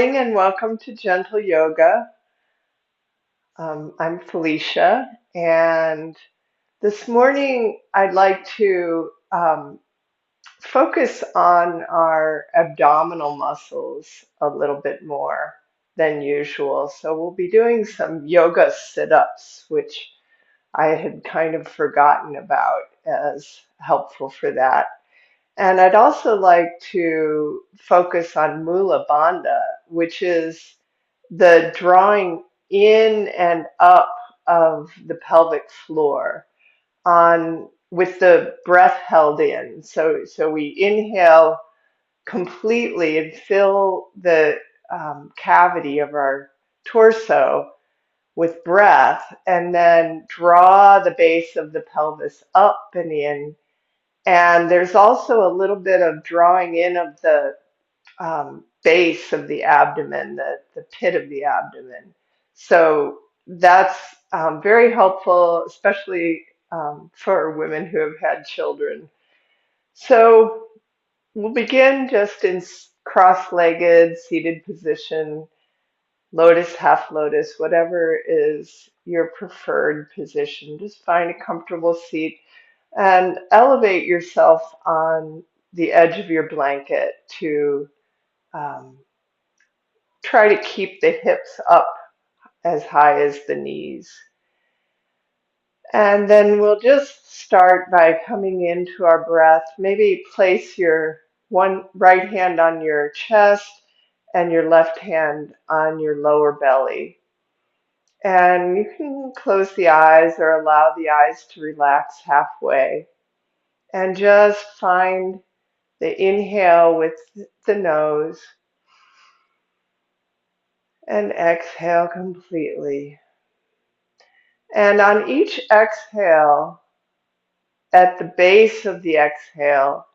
And welcome to Gentle Yoga. I'm Felicia, and this morning I'd like to focus on our abdominal muscles a little bit more than usual. So we'll be doing some yoga sit-ups, which I had kind of forgotten about as helpful for that. And I'd also like to focus on Mula Bandha, which is the drawing in and up of the pelvic floor on with the breath held in. So we inhale completely and fill the cavity of our torso with breath, and then draw the base of the pelvis up and in. And there's also a little bit of drawing in of the base of the abdomen, the pit of the abdomen. So that's very helpful, especially for women who have had children. So we'll begin just in cross-legged, seated position, lotus, half lotus, whatever is your preferred position. Just find a comfortable seat and elevate yourself on the edge of your blanket to um, try to keep the hips up as high as the knees. And then we'll just start by coming into our breath. Maybe place your one right hand on your chest and your left hand on your lower belly. And you can close the eyes or allow the eyes to relax halfway. And just find the inhale with the nose and exhale completely. And on each exhale, at the base of the exhale,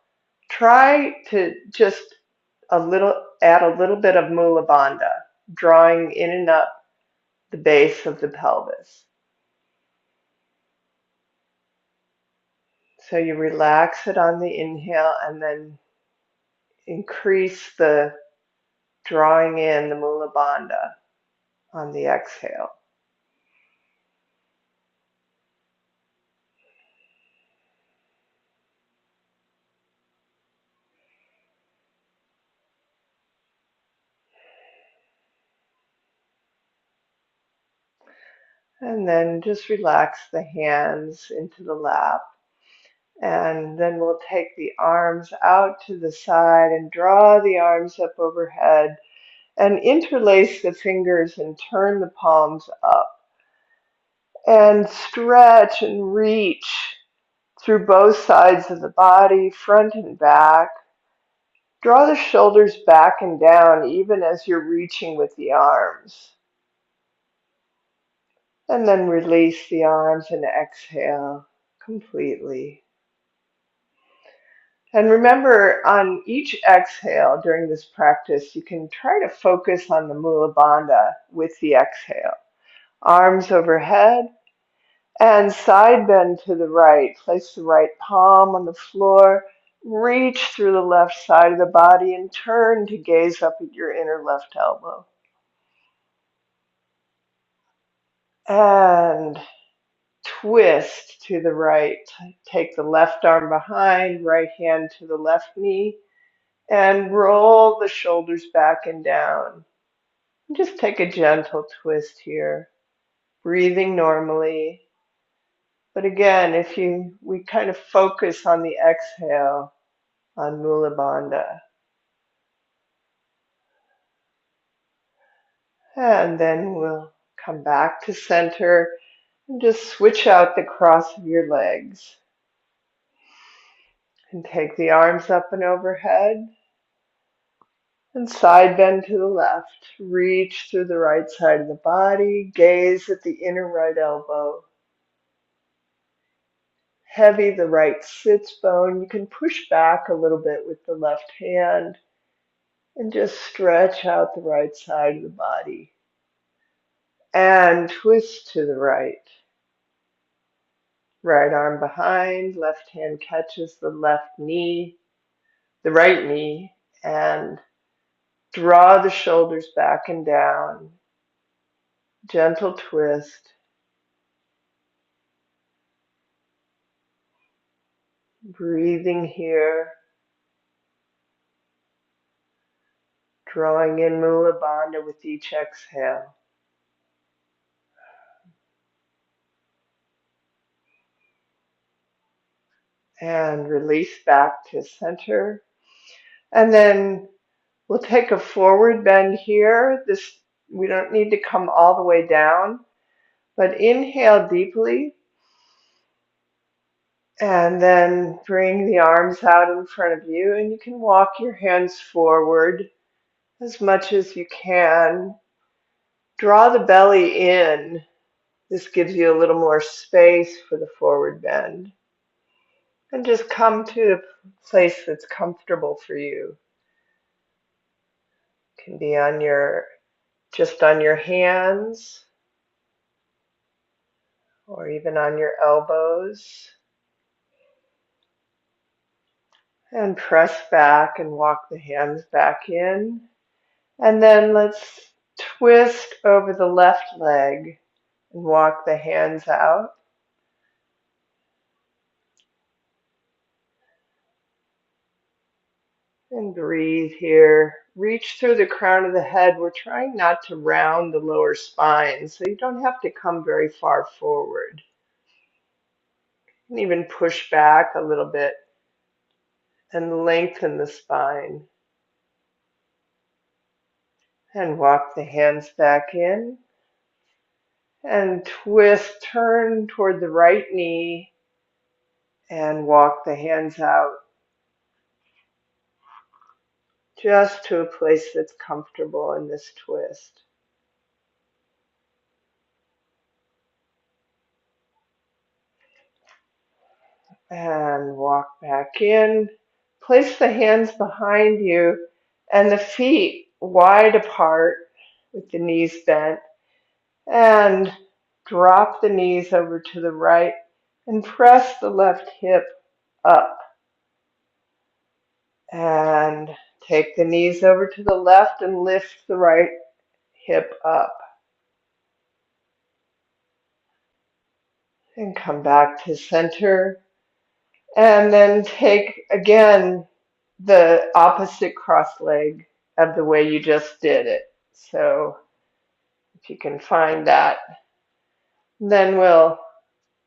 try to just add a little bit of Mula Bandha, drawing in and up the base of the pelvis. So you relax it on the inhale and then increase the drawing in the Mula Bandha on the exhale. And then just relax the hands into the lap. And then we'll take the arms out to the side and draw the arms up overhead and interlace the fingers and turn the palms up. And stretch and reach through both sides of the body, front and back. Draw the shoulders back and down even as you're reaching with the arms. And then release the arms and exhale completely. And remember, on each exhale during this practice, you can try to focus on the Mula Bandha with the exhale. Arms overhead and side bend to the right. Place the right palm on the floor. Reach through the left side of the body and turn to gaze up at your inner left elbow. And twist to the right. Take the left arm behind, right hand to the left knee, and roll the shoulders back and down. Just take a gentle twist here, breathing normally. But again, we kind of focus on the exhale on Mula Bandha. And then we'll come back to center and just switch out the cross of your legs. And take the arms up and overhead. And side bend to the left. Reach through the right side of the body. Gaze at the inner right elbow. Heavy the right sits bone. You can push back a little bit with the left hand and just stretch out the right side of the body. And twist to the right. Right arm behind, left hand catches the left knee, the right knee, and Draw the shoulders back and down. Gentle twist. Breathing here. Drawing in Mula Bandha with each exhale. And release back to center. And then we'll take a forward bend here. We don't need to come all the way down, but inhale deeply and then bring the arms out in front of you, and you can walk your hands forward as much as you can. Draw the belly in. This gives you a little more space for the forward bend. And just come to a place that's comfortable for you. It can be just on your hands or even on your elbows. And press back and walk the hands back in. And then let's twist over the left leg and walk the hands out. And breathe here. Reach through the crown of the head. We're trying not to round the lower spine, so you don't have to come very far forward. You can even push back a little bit and lengthen the spine. And walk the hands back in. And twist, turn toward the right knee and walk the hands out. Just to a place that's comfortable in this twist. And walk back in. Place the hands behind you and the feet wide apart with the knees bent. And drop the knees over to the right and press the left hip up. And take the knees over to the left and lift the right hip up. And come back to center. And then take, again, the opposite cross leg of the way you just did it. So if you can find that, then we'll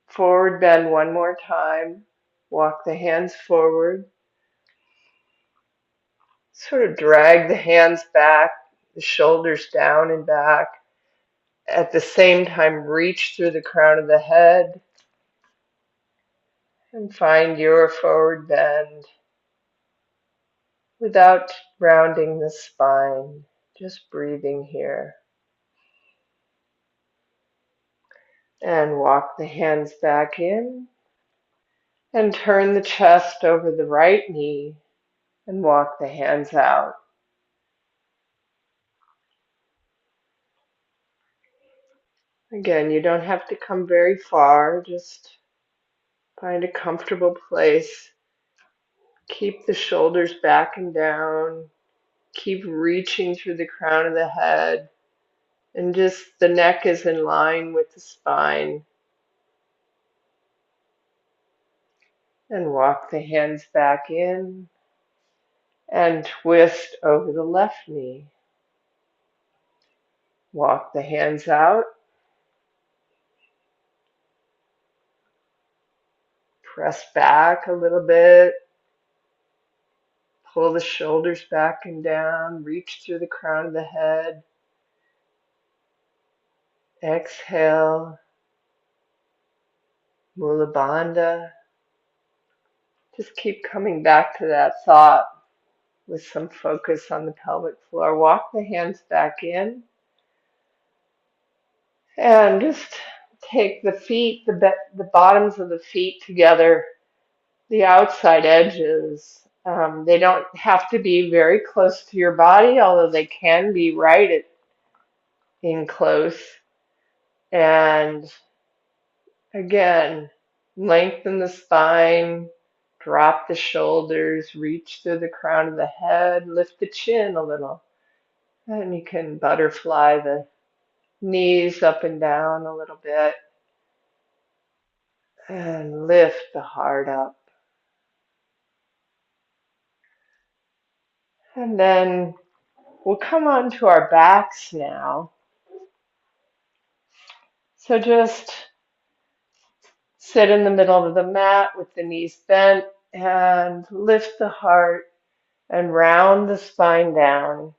forward bend one more time. Walk the hands forward. Sort of drag the hands back, the shoulders down and back. At the same time, reach through the crown of the head and find your forward bend without rounding the spine, just breathing here. And walk the hands back in and turn the chest over the right knee and walk the hands out. Again, you don't have to come very far, just find a comfortable place. Keep the shoulders back and down. Keep reaching through the crown of the head. And just the neck is in line with the spine. And walk the hands back in and twist over the left knee. Walk the hands out. Press back a little bit. Pull the shoulders back and down. Reach through the crown of the head. Exhale. Mula Bandha. Just keep coming back to that thought with some focus on the pelvic floor. Walk the hands back in. And just take the feet, the bottoms of the feet together, the outside edges. They don't have to be very close to your body, although they can be in close. And again, lengthen the spine, drop the shoulders, reach through the crown of the head, lift the chin a little. And you can butterfly the knees up and down a little bit and lift the heart up. And then we'll come onto our backs now. So just sit in the middle of the mat with the knees bent and lift the heart and round the spine down.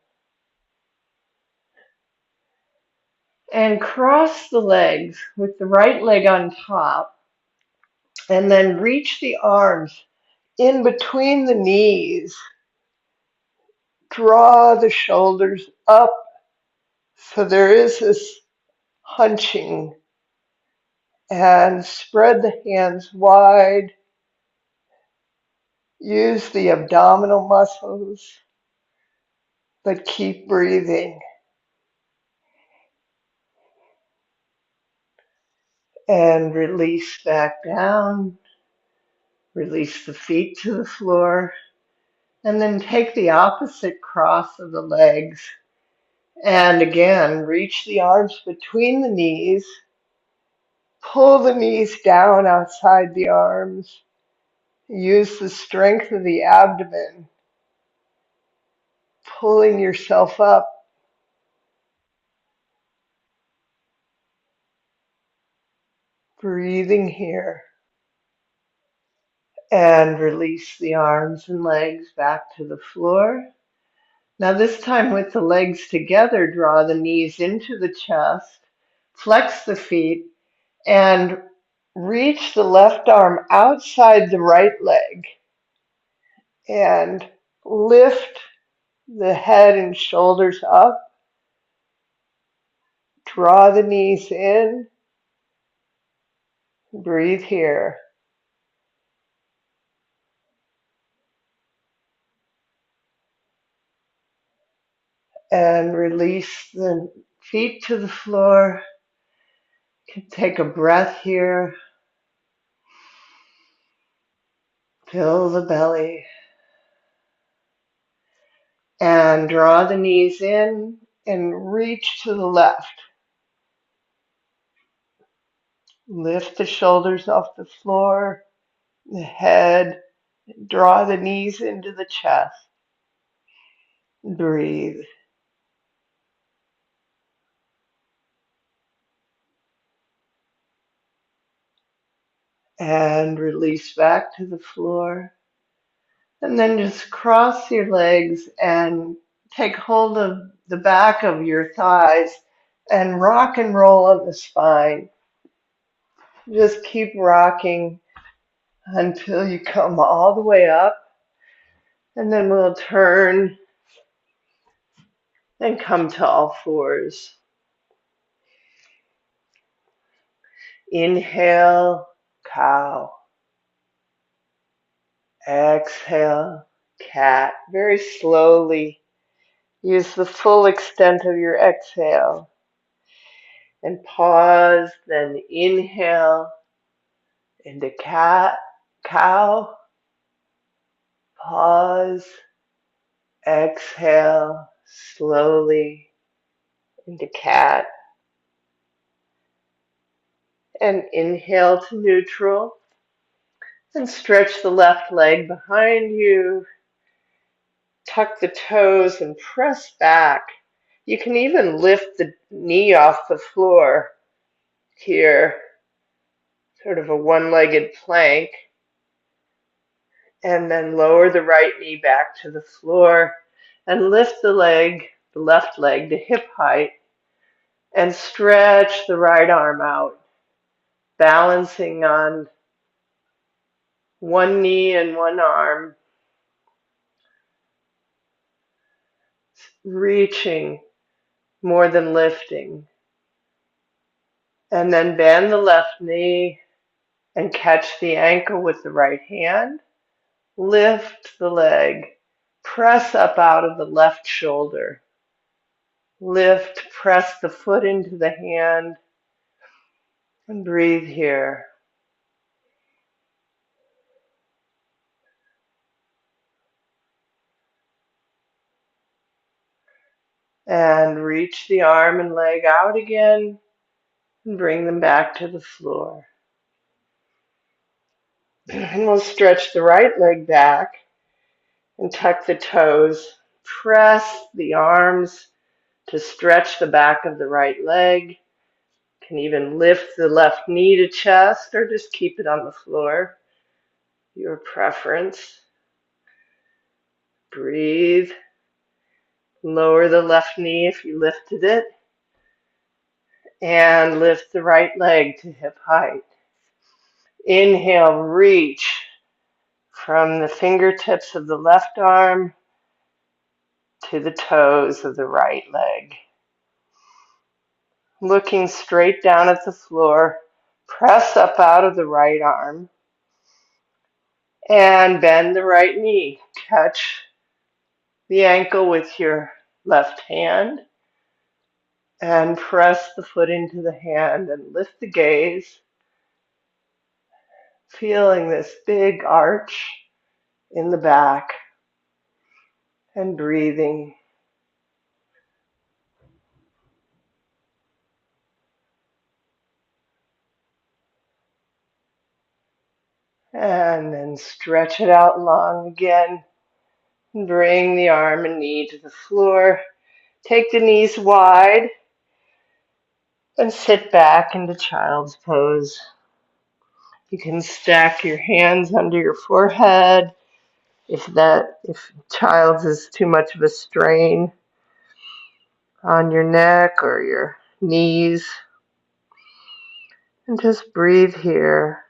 And cross the legs with the right leg on top. And then reach the arms in between the knees. Draw the shoulders up so there is this hunching. And spread the hands wide. Use the abdominal muscles, but keep breathing. And release back down. Release the feet to the floor. And then take the opposite cross of the legs. And again, reach the arms between the knees. Pull the knees down outside the arms. Use the strength of the abdomen, pulling yourself up. Breathing here. And release the arms and legs back to the floor. Now this time with the legs together, draw the knees into the chest, flex the feet, and reach the left arm outside the right leg. And lift the head and shoulders up. Draw the knees in. Breathe here. And release the feet to the floor. Take a breath here. Fill the belly. And draw the knees in and reach to the left. Lift the shoulders off the floor, the head. Draw the knees into the chest. Breathe. And release back to the floor. And then just cross your legs and take hold of the back of your thighs and rock and roll on the spine. Just keep rocking until you come all the way up. And then we'll turn and come to all fours. Inhale, cow. Exhale, cat. Very slowly. Use the full extent of your exhale. And pause, then inhale into cat, cow. Pause, exhale slowly into cat. And inhale to neutral. And stretch the left leg behind you. Tuck the toes and press back. You can even lift the knee off the floor here, sort of a one-legged plank. And then lower the right knee back to the floor and lift the left leg to hip height and stretch the right arm out, balancing on one knee and one arm, reaching more than lifting. And then bend the left knee and catch the ankle with the right hand. Lift the leg. Press up out of the left shoulder. Lift, press the foot into the hand, and breathe here. And reach the arm and leg out again and bring them back to the floor. And we'll stretch the right leg back and tuck the toes. Press the arms to stretch the back of the right leg. Can even lift the left knee to chest or just keep it on the floor. Your preference. Breathe. Lower the left knee if you lifted it. And lift the right leg to hip height. Inhale, reach from the fingertips of the left arm to the toes of the right leg. Looking straight down at the floor, press up out of the right arm and bend the right knee. Catch the ankle with your left hand and press the foot into the hand and lift the gaze, feeling this big arch in the back and breathing. And then stretch it out long again. Bring the arm and knee to the floor. Take the knees wide and sit back into child's pose. You can stack your hands under your forehead if child's is too much of a strain on your neck or your knees. And just breathe here.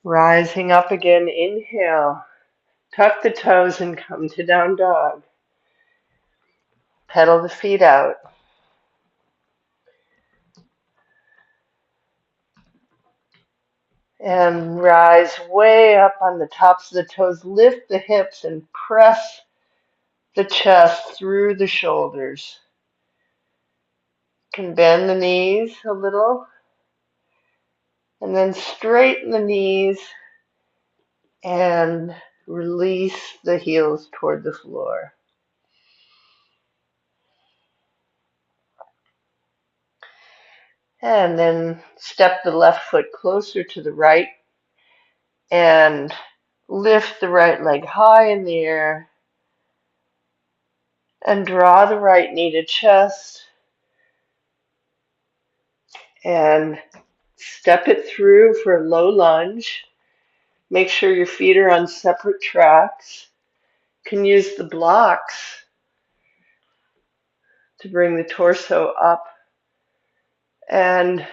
Rising up again, inhale. Tuck the toes and come to down dog. Pedal the feet out. And rise way up on the tops of the toes. Lift the hips and press the chest through the shoulders. You can bend the knees a little. And then straighten the knees and release the heels toward the floor. And then step the left foot closer to the right and lift the right leg high in the air and draw the right knee to chest and step it through for a low lunge. Make sure your feet are on separate tracks. You can use the blocks to bring the torso up and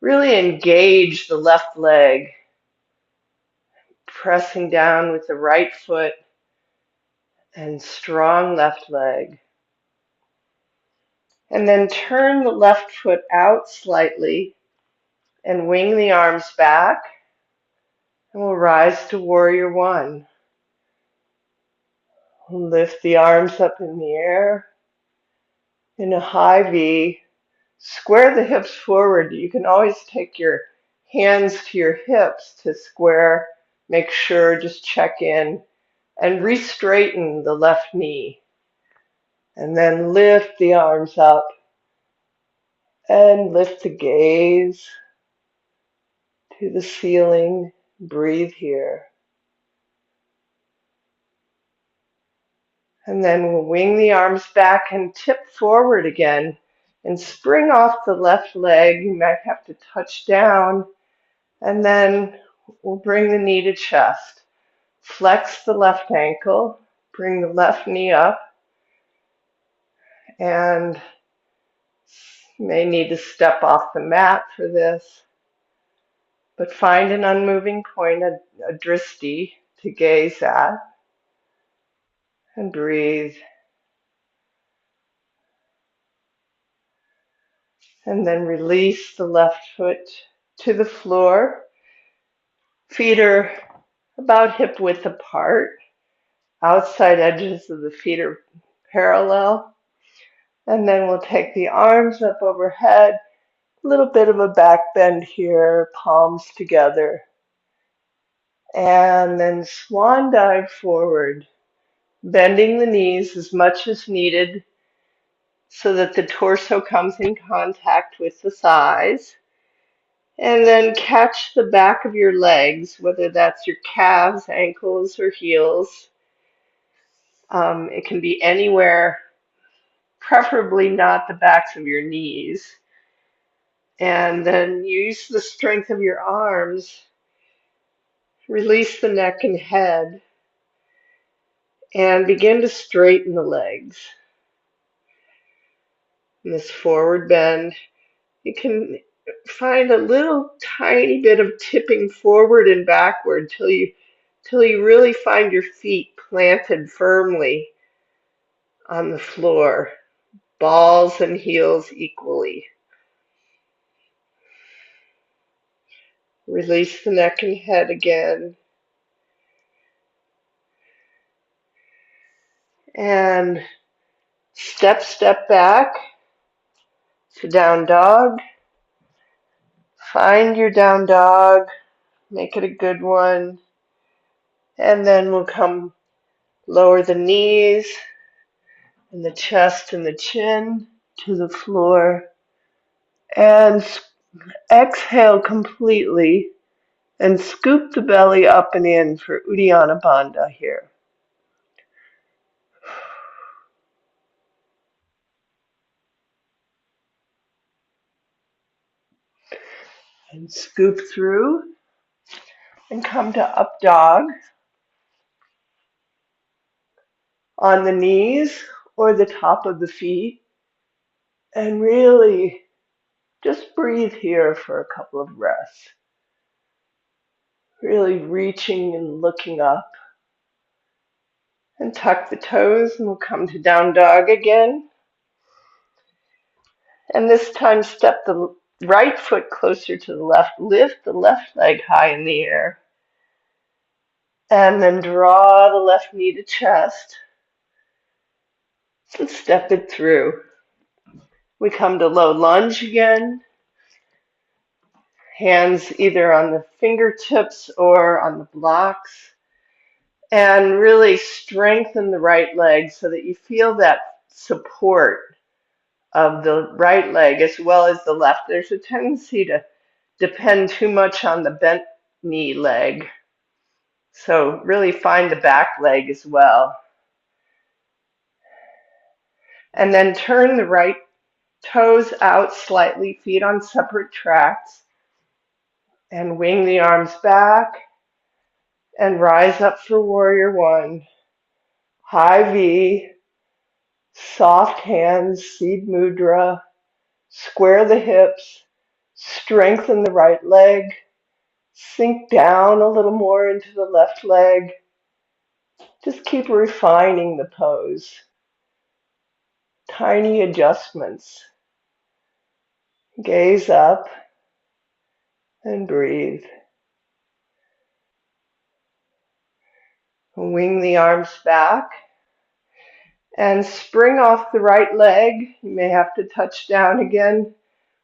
really engage the left leg, pressing down with the right foot and strong left leg. And then turn the left foot out slightly and wing the arms back. And we'll rise to warrior one. Lift the arms up in the air in a high V. Square the hips forward. You can always take your hands to your hips to square. Make sure, just check in and re-straighten the left knee. And then lift the arms up and lift the gaze to the ceiling. Breathe here. And then we'll wing the arms back and tip forward again and spring off the left leg. You might have to touch down. And then we'll bring the knee to chest. Flex the left ankle. Bring the left knee up. And you may need to step off the mat for this. But find an unmoving point, a dristi, to gaze at. And breathe. And then release the left foot to the floor. Feet are about hip width apart. Outside edges of the feet are parallel. And then we'll take the arms up overhead. A little bit of a back bend here, palms together. And then swan dive forward. bending the knees as much as needed so that the torso comes in contact with the thighs. And then catch the back of your legs, whether that's your calves, ankles, or heels. It can be anywhere, preferably not the backs of your knees. And then use the strength of your arms. Release the neck and head. And begin to straighten the legs. In this forward bend, you can find a little tiny bit of tipping forward and backward till you really find your feet planted firmly on the floor, balls and heels equally. Release the neck and head again. And step back to down dog. Find your down dog. Make it a good one. And then we'll come lower the knees and the chest and the chin to the floor. And exhale completely and scoop the belly up and in for Uddiyana Bandha here. And scoop through and come to up dog on the knees or the top of the feet. And really just breathe here for a couple of breaths. Really reaching and looking up. And tuck the toes and we'll come to down dog again. And this time step the right foot closer to the left. Lift the left leg high in the air. And then draw the left knee to chest. And step it through. We come to low lunge again. Hands either on the fingertips or on the blocks. And really strengthen the right leg so that you feel that support of the right leg as well as the left. There's a tendency to depend too much on the bent knee leg. So really find the back leg as well. And then turn the right toes out slightly, feet on separate tracks. And wing the arms back and rise up for warrior one. High V, soft hands, seed mudra, square the hips, strengthen the right leg, sink down a little more into the left leg. Just keep refining the pose. Tiny adjustments. Gaze up and breathe. Wing the arms back and spring off the right leg. You may have to touch down again.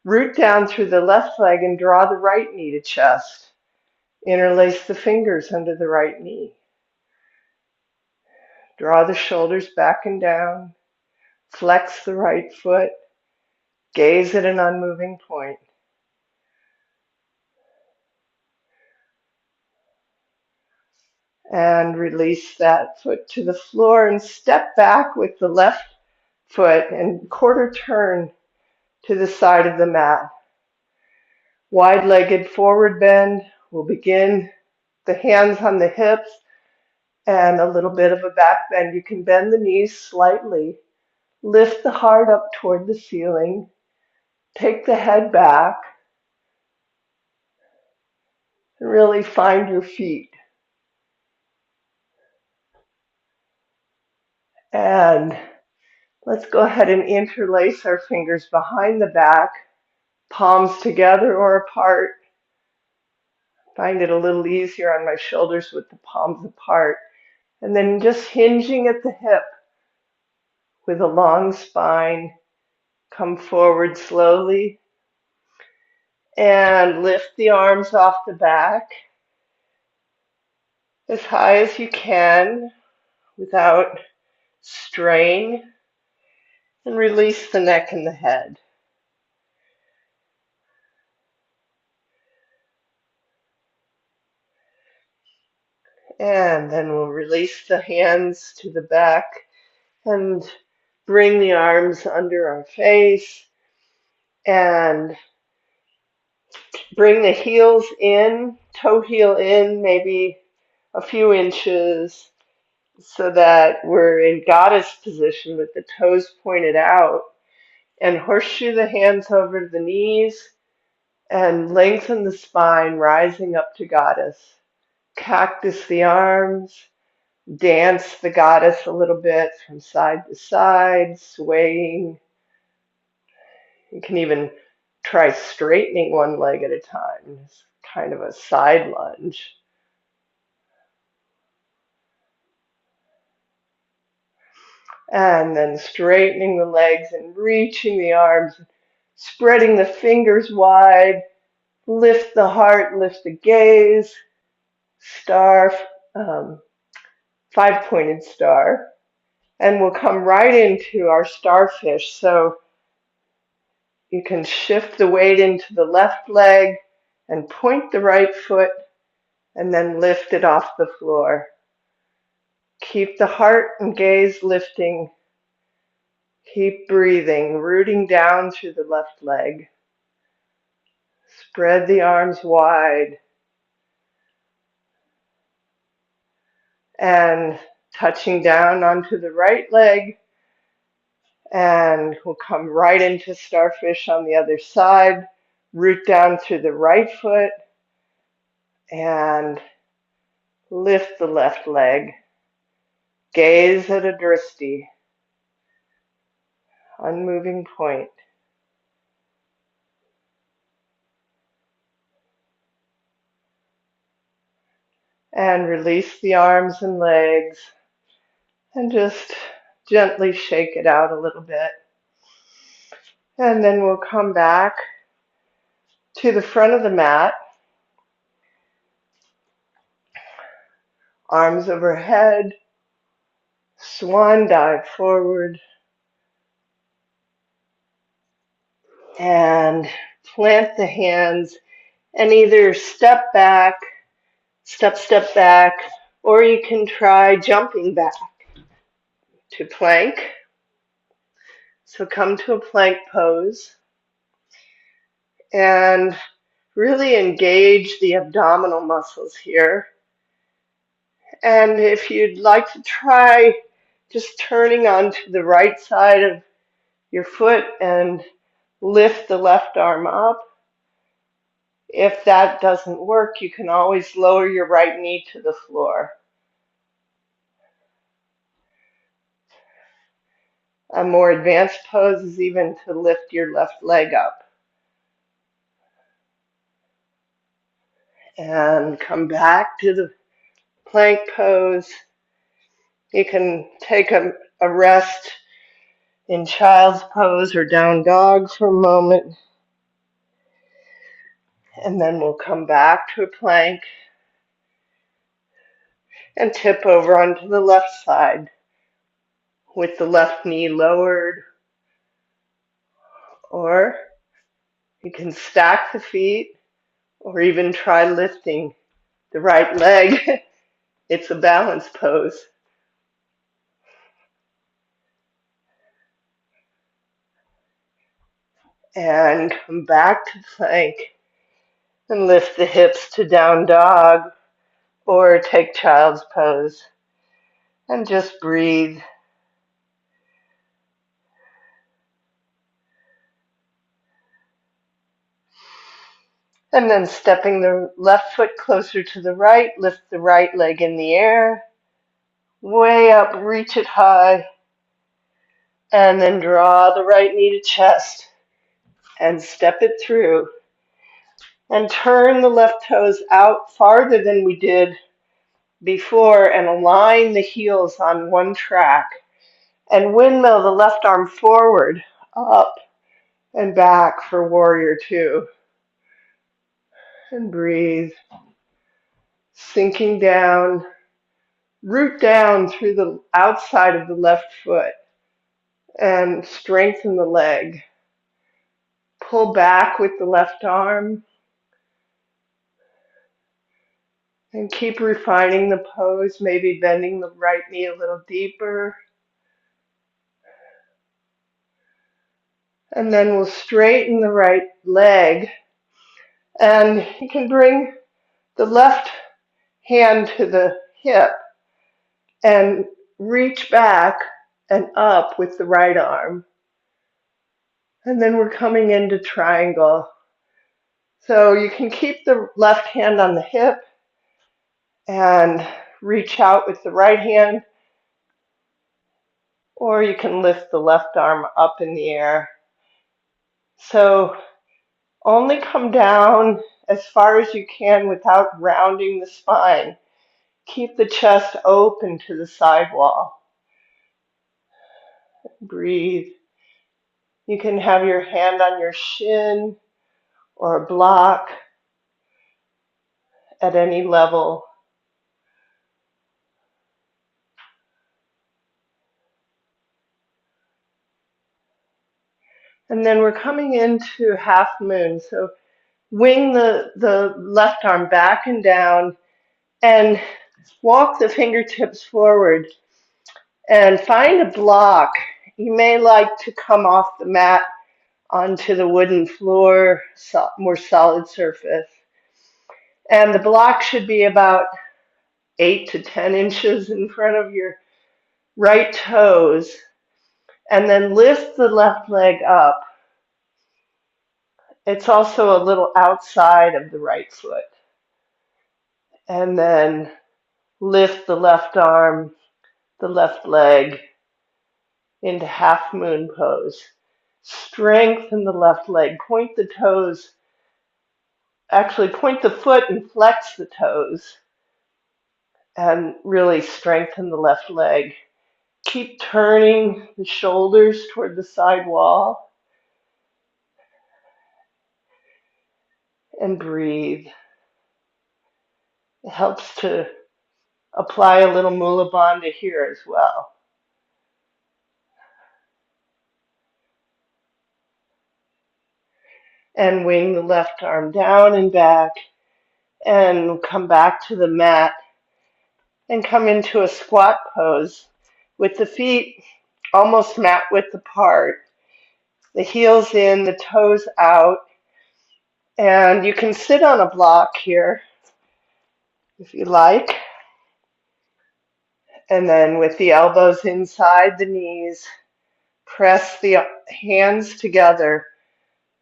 Root down through the left leg and draw the right knee to chest. Interlace the fingers under the right knee. Draw the shoulders back and down. Flex the right foot. Gaze at an unmoving point. And release that foot to the floor and step back with the left foot and quarter turn to the side of the mat. Wide-legged forward bend. We'll begin the hands on the hips and a little bit of a back bend. You can bend the knees slightly. Lift the heart up toward the ceiling. Take the head back. And really find your feet. And let's go ahead and interlace our fingers behind the back, palms together or apart. Find it a little easier on my shoulders with the palms apart. And then just hinging at the hip with a long spine. Come forward slowly. And lift the arms off the back as high as you can without strain, and release the neck and the head. And then we'll release the hands to the back and bring the arms under our face and bring the heels in, toe heel in, maybe a few inches, so that we're in goddess position with the toes pointed out. And horseshoe the hands over to the knees and lengthen the spine, rising up to goddess. Cactus the arms, dance the goddess a little bit from side to side, swaying. You can even try straightening one leg at a time. It's kind of a side lunge. And then straightening the legs and reaching the arms, spreading the fingers wide, lift the heart, lift the gaze, star, um, five-pointed star. And we'll come right into our starfish. So you can shift the weight into the left leg and point the right foot and then lift it off the floor. Keep the heart and gaze lifting. Keep breathing, rooting down through the left leg. Spread the arms wide and touching down onto the right leg, and we'll come right into starfish on the other side. Root down through the right foot and lift the left leg. Gaze at a drishti, unmoving point. And release the arms and legs and just gently shake it out a little bit. And then we'll come back to the front of the mat, arms overhead, swan dive forward, and plant the hands and either step back, step back, or you can try jumping back to plank. So come to a plank pose and really engage the abdominal muscles here. And if you'd like to try just turning onto the right side of your foot and lift the left arm up. If that doesn't work, you can always lower your right knee to the floor. A more advanced pose is even to lift your left leg up. And come back to the plank pose. You can take a rest in child's pose or down dog for a moment. And then we'll come back to a plank and tip over onto the left side with the left knee lowered. Or you can stack the feet or even try lifting the right leg. It's a balance pose. And come back to plank and lift the hips to down dog or take child's pose and just breathe. And then stepping the left foot closer to the right, lift the right leg in the air, way up, reach it high, and then draw the right knee to chest and step it through. And turn the left toes out farther than we did before and align the heels on one track. And windmill the left arm forward, up and back for warrior two. And breathe, sinking down root down through the outside of the left foot and strengthen the leg. Pull back with the left arm and keep refining the pose, maybe bending the right knee a little deeper. And then we'll straighten the right leg, and you can bring the left hand to the hip and reach back and up with the right arm. And then we're coming into triangle. So you can keep the left hand on the hip and reach out with the right hand, or you can lift the left arm up in the air. So only come down as far as you can without rounding the spine. Keep the chest open to the side wall. Breathe. You can have your hand on your shin or a block at any level. And then we're coming into half moon. So wing the left arm back and down and walk the fingertips forward and find a block. You may like to come off the mat onto the wooden floor, more solid surface. And the block should be about 8 to 10 inches in front of your right toes. And then lift the left leg up. It's also a little outside of the right foot. And then lift the left arm, the left leg into half moon pose. Strengthen the left leg. Point the toes. Actually, point the foot and flex the toes. And really strengthen the left leg. Keep turning the shoulders toward the side wall. And breathe. It helps to apply a little Mula Bandha here as well. And wing the left arm down and back and come back to the mat and come into a squat pose with the feet almost mat width apart, the heels in, the toes out, and you can sit on a block here if you like, and then with the elbows inside the knees, press the hands together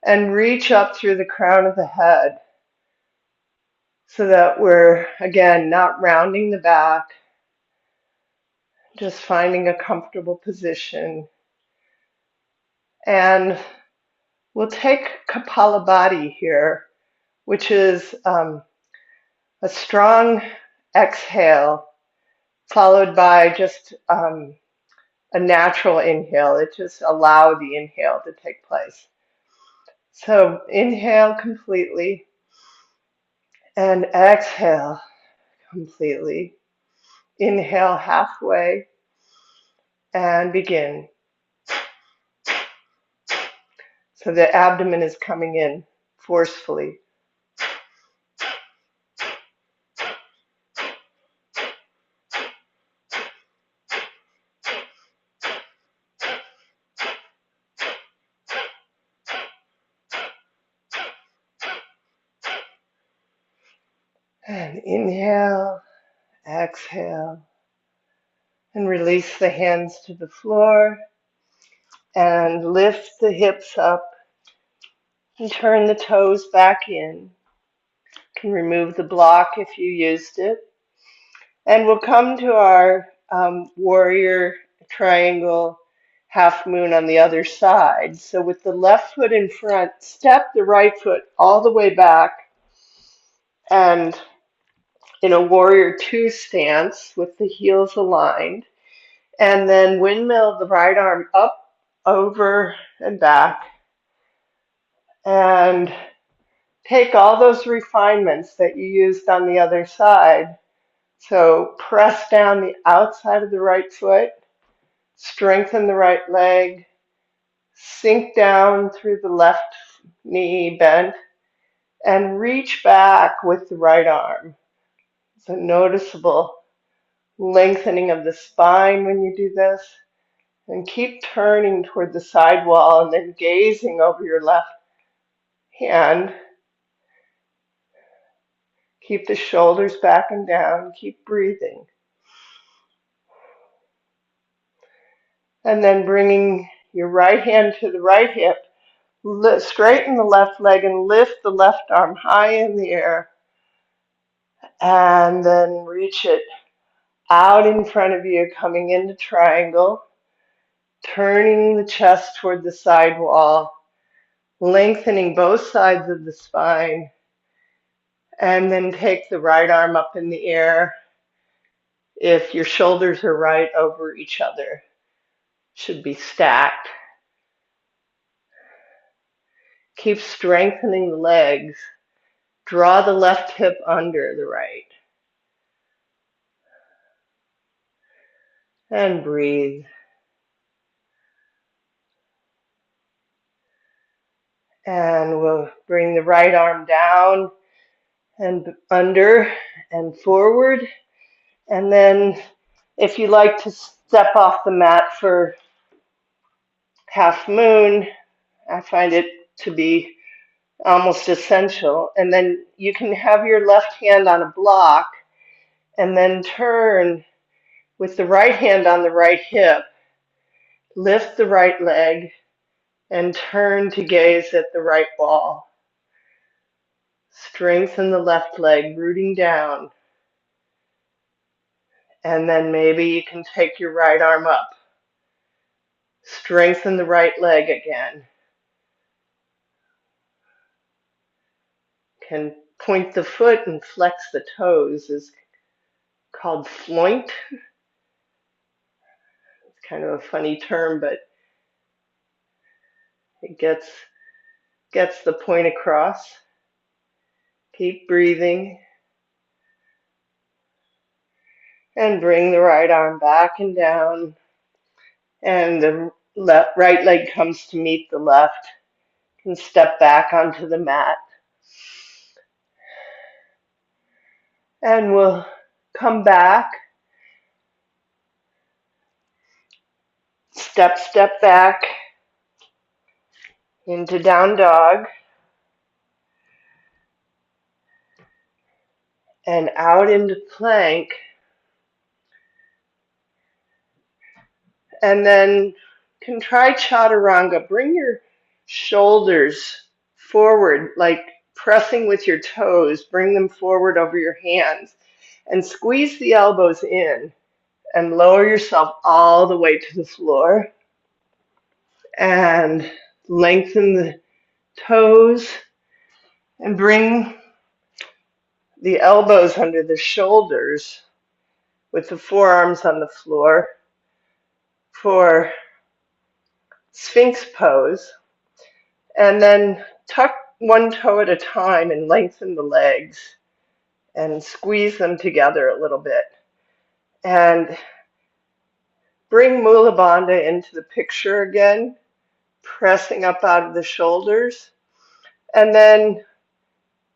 and reach up through the crown of the head so that we're, again, not rounding the back, just finding a comfortable position. And we'll take Kapalabhati here, which is a strong exhale followed by just a natural inhale. It just allows the inhale to take place. So inhale completely and exhale completely. Inhale halfway and begin. So the abdomen is coming in forcefully. And inhale, exhale, and release the hands to the floor and lift the hips up and turn the toes back in. You can remove the block if you used it. And we'll come to our warrior triangle half moon on the other side. So with the left foot in front, step the right foot all the way back and in a warrior two stance with the heels aligned. And then windmill the right arm up, over, and back. And take all those refinements that you used on the other side So press down the outside of the right foot, strengthen the right leg, sink down through the left knee bent, and reach back with the right arm. It's a noticeable lengthening of the spine when you do this. And keep turning toward the side wall and then gazing over your left hand. Keep the shoulders back and down. Keep breathing. And then bringing your right hand to the right hip. Straighten the left leg and lift the left arm high in the air. And then reach it out in front of you, coming into triangle. Turning the chest toward the side wall. Lengthening both sides of the spine. And then take the right arm up in the air. If your shoulders are right over each other, should be stacked. Keep strengthening the legs. Draw the left hip under the right. And breathe. And we'll bring the right arm down and under and forward. And then if you like to step off the mat for half moon, I find it to be almost essential. And then you can have your left hand on a block and then turn with the right hand on the right hip, lift the right leg, and turn to gaze at the right wall. Strengthen the left leg, rooting down. And then maybe you can take your right arm up. Strengthen the right leg again. Can point the foot and flex the toes is called floint. It's kind of a funny term, but it gets the point across. Keep breathing. And bring the right arm back and down. And the right leg comes to meet the left. And step back onto the mat. And we'll come back. Step back into down dog. And out into plank. And then can try chaturanga. Bring your shoulders forward, like pressing with your toes. Bring them forward over your hands. And squeeze the elbows in. And lower yourself all the way to the floor. And lengthen the toes. And bring the elbows under the shoulders with the forearms on the floor for Sphinx pose. And then tuck one toe at a time and lengthen the legs and squeeze them together a little bit. And bring Mula Bandha into the picture again, pressing up out of the shoulders. And then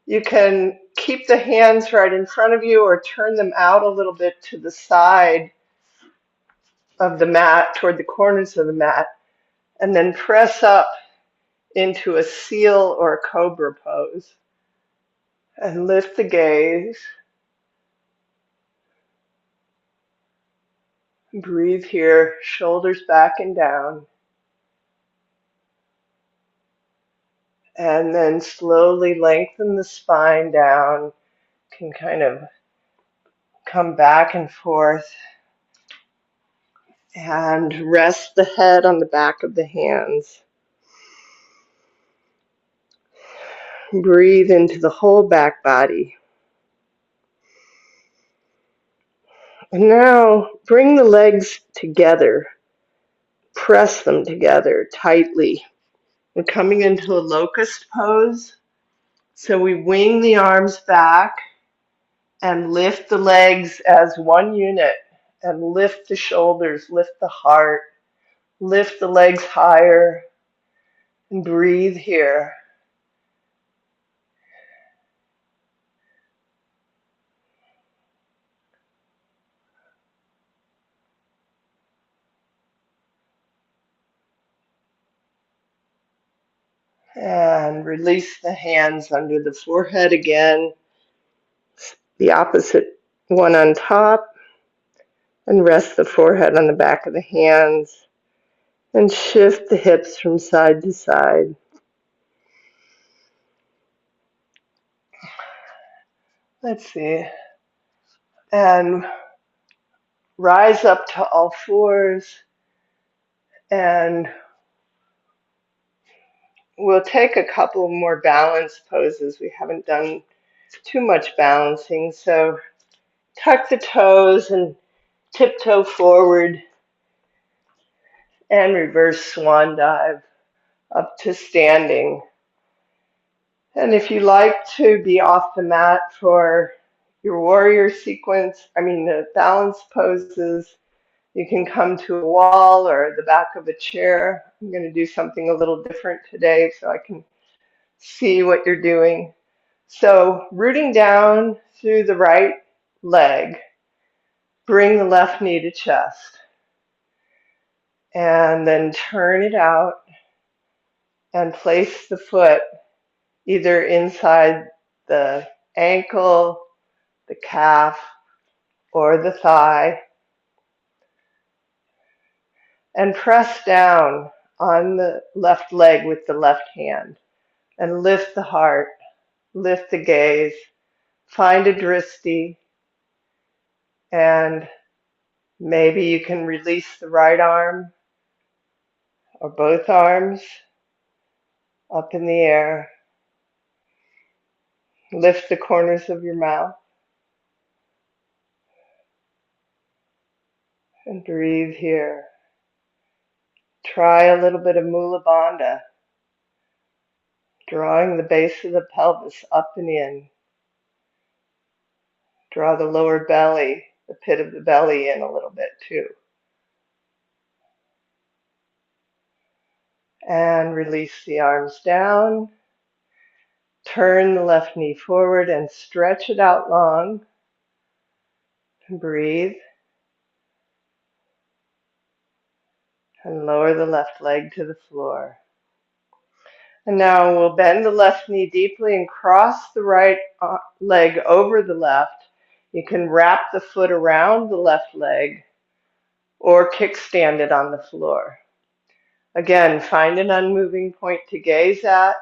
you can keep the hands right in front of you or turn them out a little bit to the side of the mat, toward the corners of the mat, and then press up into a seal or a cobra pose. And lift the gaze. Breathe here, shoulders back and down. And then slowly lengthen the spine down. Can kind of come back and forth. And rest the head on the back of the hands. Breathe into the whole back body. And now bring the legs together. Press them together tightly. We're coming into a locust pose. So we wing the arms back and lift the legs as one unit and lift the shoulders, lift the heart, lift the legs higher and breathe here. And release the hands under the forehead again, the opposite one on top, and rest the forehead on the back of the hands and shift the hips from side to side. Let's see. And rise up to all fours, and we'll take a couple more balance poses. We haven't done too much balancing, so tuck the toes and tiptoe forward and reverse swan dive up to standing. And if you like to be off the mat for your warrior sequence, the balance poses, you can come to a wall or the back of a chair. I'm going to do something a little different today so I can see what you're doing. So rooting down through the right leg, bring the left knee to chest, and then turn it out and place the foot either inside the ankle, the calf, or the thigh, and press down on the left leg with the left hand and lift the heart, lift the gaze, find a drishti, and maybe you can release the right arm or both arms up in the air. Lift the corners of your mouth and breathe here. Try a little bit of Mula Bandha, drawing the base of the pelvis up and in. Draw the lower belly, the pit of the belly in a little bit too. And release the arms down. Turn the left knee forward and stretch it out long. And breathe. And lower the left leg to the floor. And now we'll bend the left knee deeply and cross the right leg over the left. You can wrap the foot around the left leg or kickstand it on the floor. Again, find an unmoving point to gaze at,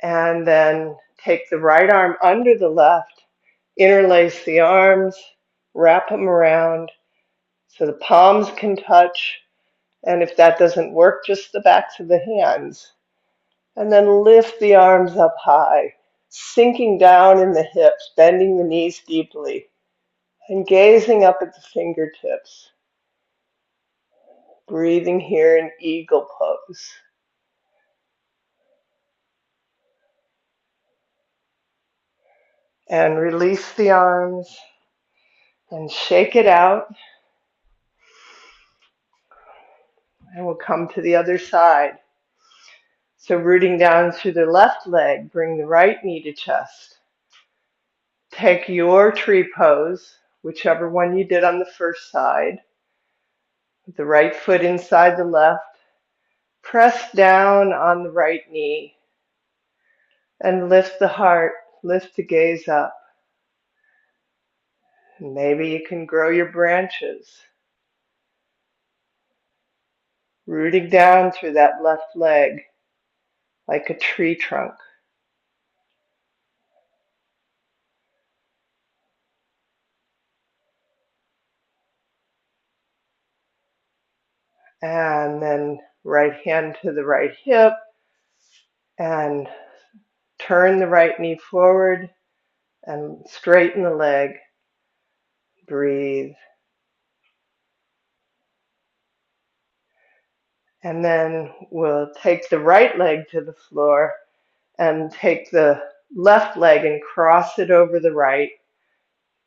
and then take the right arm under the left, interlace the arms, wrap them around so the palms can touch, and if that doesn't work, just the backs of the hands. And then lift the arms up high, sinking down in the hips, bending the knees deeply, and gazing up at the fingertips. Breathing here in eagle pose. And release the arms and shake it out. And we'll come to the other side. So rooting down through the left leg, bring the right knee to chest. Take your tree pose, whichever one you did on the first side. The right foot inside the left. Press down on the right knee and lift the heart, lift the gaze up. Maybe you can grow your branches. Rooting down through that left leg like a tree trunk. And then right hand to the right hip and turn the right knee forward and straighten the leg. Breathe. And then we'll take the right leg to the floor and take the left leg and cross it over the right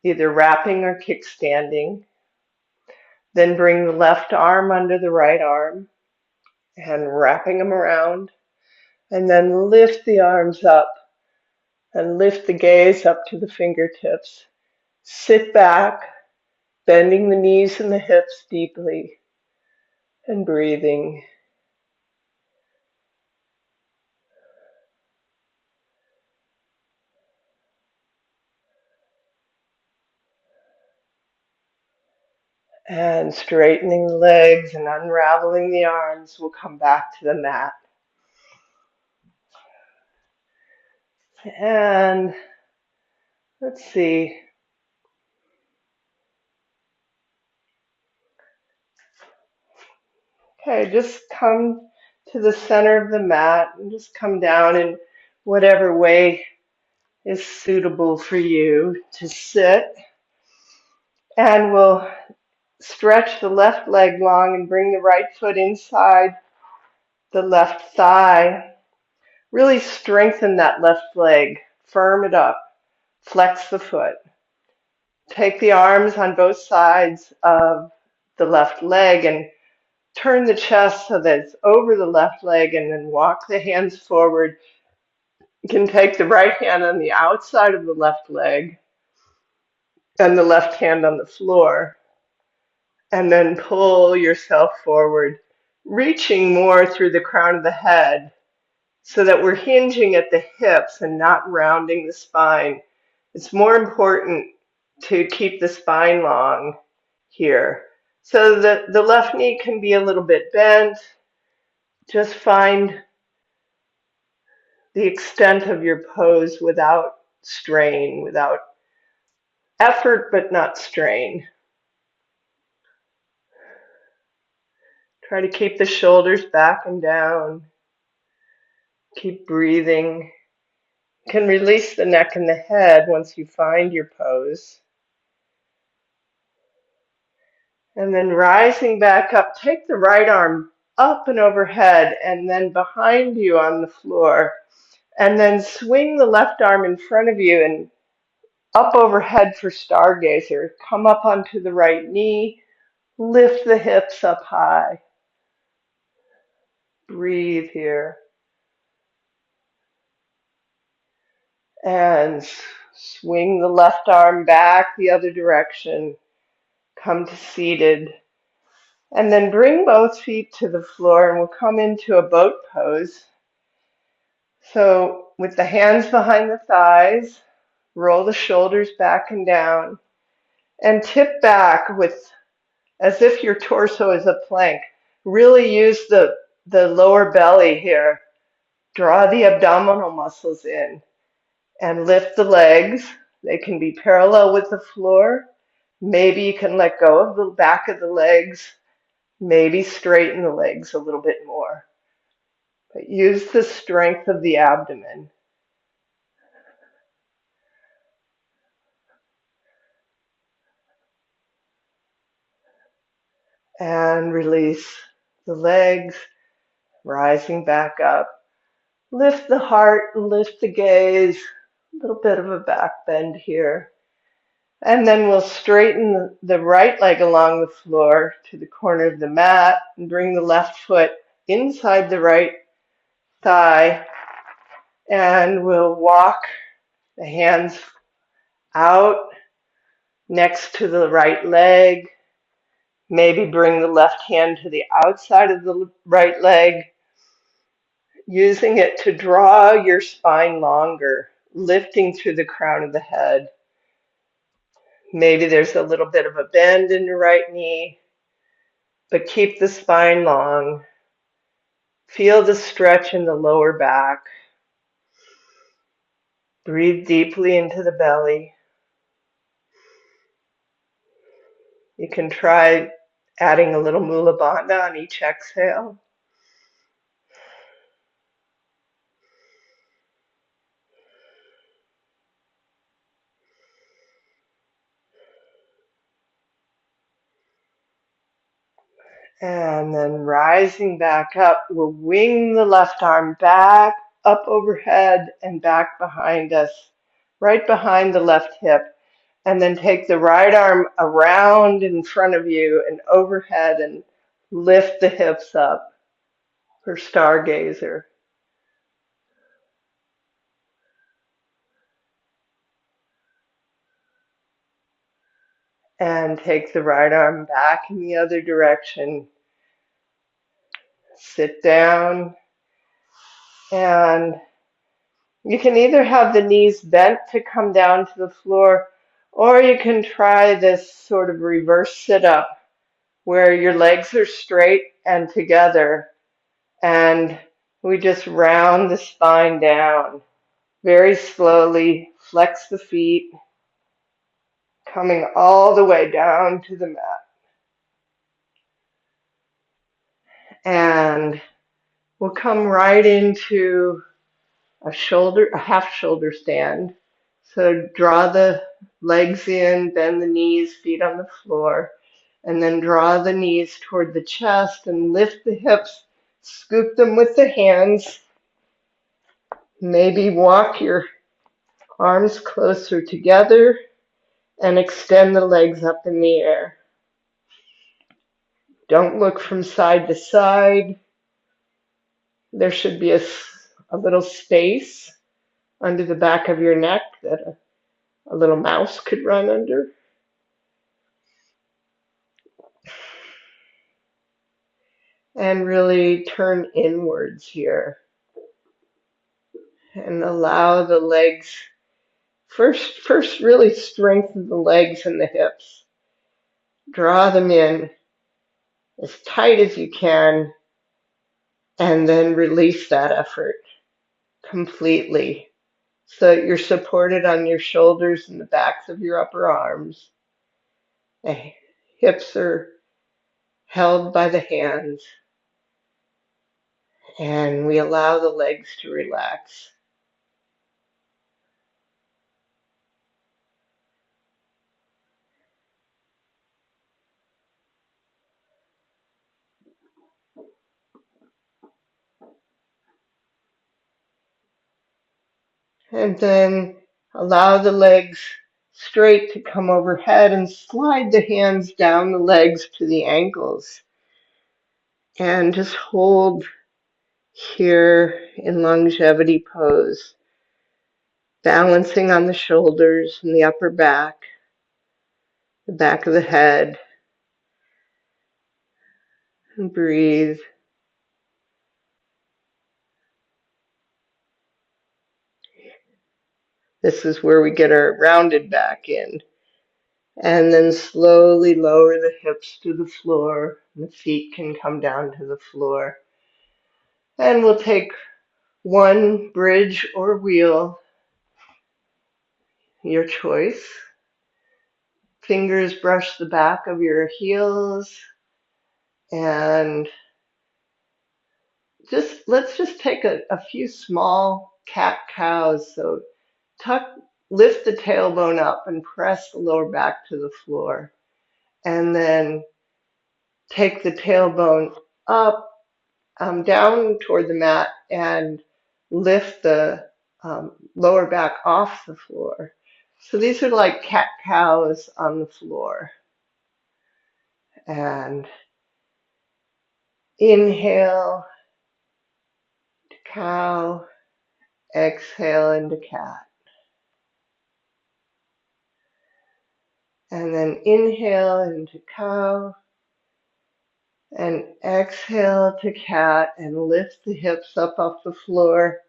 either wrapping or kickstanding. Then bring the left arm under the right arm and wrapping them around. And then lift the arms up and lift the gaze up to the fingertips. Sit back, bending the knees and the hips deeply and breathing. And straightening the legs and unraveling the arms, we'll come back to the mat. And let's see. Okay, just come to the center of the mat and just come down in whatever way is suitable for you to sit. And we'll stretch the left leg long and bring the right foot inside the left thigh. Really strengthen that left leg. Firm it up. Flex the foot. Take the arms on both sides of the left leg and turn the chest so that it's over the left leg, and then walk the hands forward. You can take the right hand on the outside of the left leg and the left hand on the floor, and then pull yourself forward, reaching more through the crown of the head so that we're hinging at the hips and not rounding the spine. It's more important to keep the spine long here. So that the left knee can be a little bit bent. Just find the extent of your pose without strain, without effort, but not strain. Try to keep the shoulders back and down. Keep breathing. You can release the neck and the head once you find your pose. And then rising back up, take the right arm up and overhead and then behind you on the floor. And then swing the left arm in front of you and up overhead for stargazer. Come up onto the right knee. Lift the hips up high. Breathe here. And swing the left arm back the other direction. Come to seated. And then bring both feet to the floor and we'll come into a boat pose. So with the hands behind the thighs, roll the shoulders back and down and tip back with as if your torso is a plank. Really use the lower belly here. Draw the abdominal muscles in and lift the legs. They can be parallel with the floor. Maybe you can let go of the back of the legs. Maybe straighten the legs a little bit more. But use the strength of the abdomen. And release the legs, rising back up. Lift the heart and lift the gaze. A little bit of a back bend here. And then we'll straighten the right leg along the floor to the corner of the mat and bring the left foot inside the right thigh. And we'll walk the hands out next to the right leg. Maybe bring the left hand to the outside of the right leg, using it to draw your spine longer, lifting through the crown of the head. Maybe there's a little bit of a bend in your right knee, but keep the spine long. Feel the stretch in the lower back. Breathe deeply into the belly. You can try adding a little Mula Bandha on each exhale. And then rising back up, we'll wing the left arm back, up overhead and back behind us, right behind the left hip. And then take the right arm around in front of you and overhead and lift the hips up for stargazer. And take the right arm back in the other direction. Sit down, and you can either have the knees bent to come down to the floor, or you can try this sort of reverse sit-up where your legs are straight and together, and we just round the spine down. Very slowly flex the feet, coming all the way down to the mat. And we'll come right into a half shoulder stand. So draw the legs in, bend the knees, feet on the floor, and then draw the knees toward the chest and lift the hips, scoop them with the hands. Maybe walk your arms closer together and extend the legs up in the air. Don't look from side to side. There should be a little space under the back of your neck that a little mouse could run under. And really turn inwards here and allow the legs, first really strengthen the legs and the hips. Draw them in as tight as you can, and then release that effort completely so that you're supported on your shoulders and the backs of your upper arms. The hips are held by the hands, and we allow the legs to relax. And then allow the legs straight to come overhead and slide the hands down the legs to the ankles. And just hold here in longevity pose, balancing on the shoulders and the upper back, the back of the head. And breathe. This is where we get our rounded back in. And then slowly lower the hips to the floor. The feet can come down to the floor. And we'll take one bridge or wheel, your choice. Fingers brush the back of your heels, and let's just take a few small cat cows. So lift the tailbone up and press the lower back to the floor, and then take the tailbone up, down toward the mat, and lift the lower back off the floor. So these are like cat cows on the floor. And inhale to cow, exhale into cat. And then inhale into cow, and exhale to cat, and lift the hips up off the floor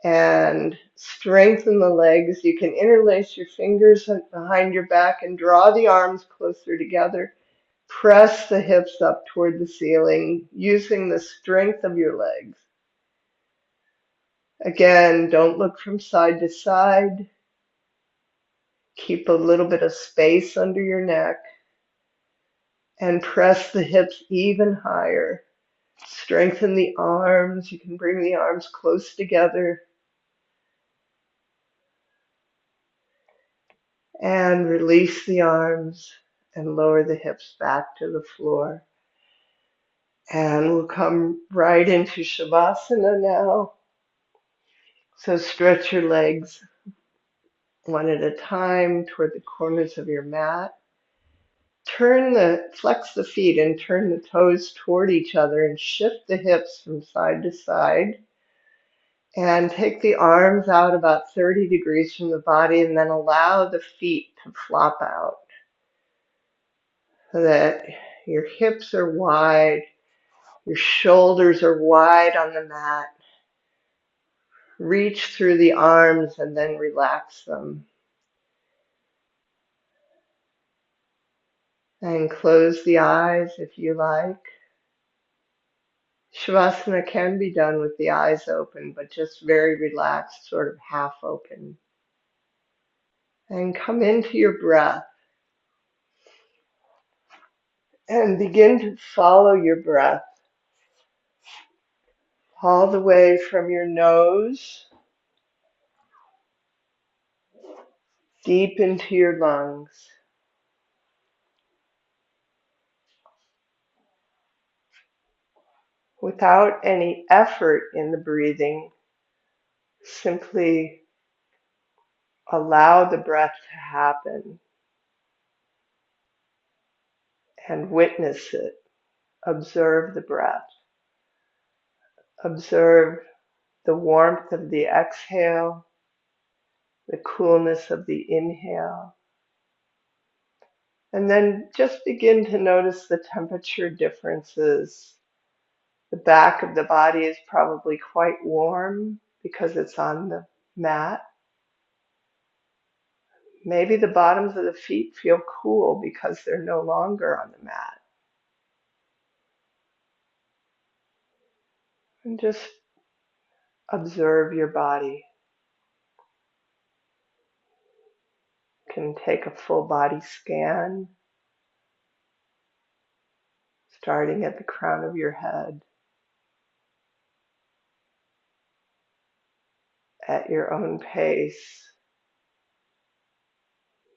and strengthen the legs. You can interlace your fingers behind your back and draw the arms closer together. Press the hips up toward the ceiling using the strength of your legs. Again, don't look from side to side. Keep a little bit of space under your neck and press the hips even higher. Strengthen the arms. You can bring the arms close together. And release the arms and lower the hips back to the floor. And we'll come right into Shavasana now. So stretch your legs one at a time toward the corners of your mat. Flex the feet and turn the toes toward each other and shift the hips from side to side. And take the arms out about 30 degrees from the body and then allow the feet to flop out so that your hips are wide, your shoulders are wide on the mat. Reach through the arms and then relax them. And close the eyes if you like. Shavasana can be done with the eyes open, but just very relaxed, sort of half open. And come into your breath and begin to follow your breath all the way from your nose deep into your lungs. Without any effort in the breathing, simply allow the breath to happen and witness it. Observe the breath. Observe the warmth of the exhale, the coolness of the inhale. And then just begin to notice the temperature differences. The back of the body is probably quite warm because it's on the mat. Maybe the bottoms of the feet feel cool because they're no longer on the mat. And just observe your body. You can take a full body scan, starting at the crown of your head, at your own pace.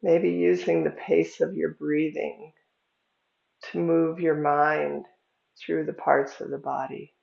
Maybe using the pace of your breathing to move your mind through the parts of the body.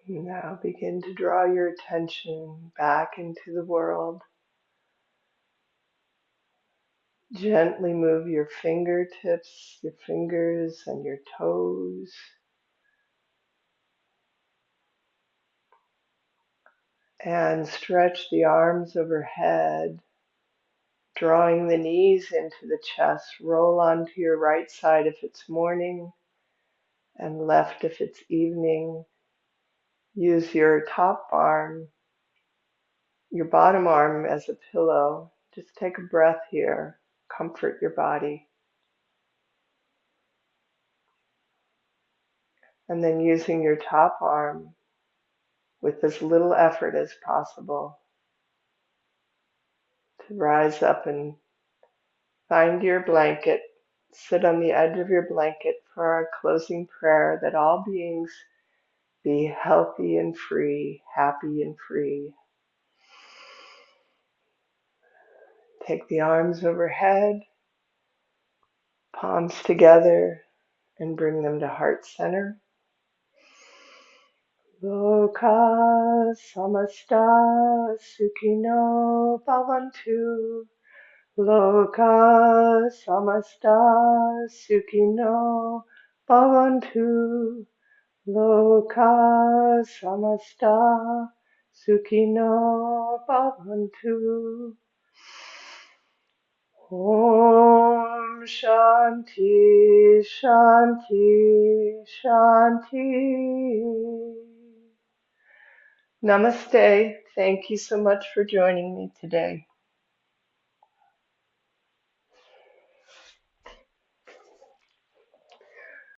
Now begin to draw your attention back into the world. Gently move your fingertips, your fingers, and your toes. And stretch the arms overhead, drawing the knees into the chest. Roll onto your right side if it's morning, and left if it's evening. Use your top arm, your bottom arm as a pillow. Just take a breath here. Comfort your body. And then using your top arm with as little effort as possible to rise up and find your blanket, sit on the edge of your blanket for our closing prayer that all beings be healthy and free, happy and free. Take the arms overhead, palms together, and bring them to heart center. Loka samasta sukhino bhavantu. Loka samasta sukhino bhavantu. Loka samasta sukhino bhavantu. Om Shanti Shanti Shanti. Namaste. Thank you so much for joining me today.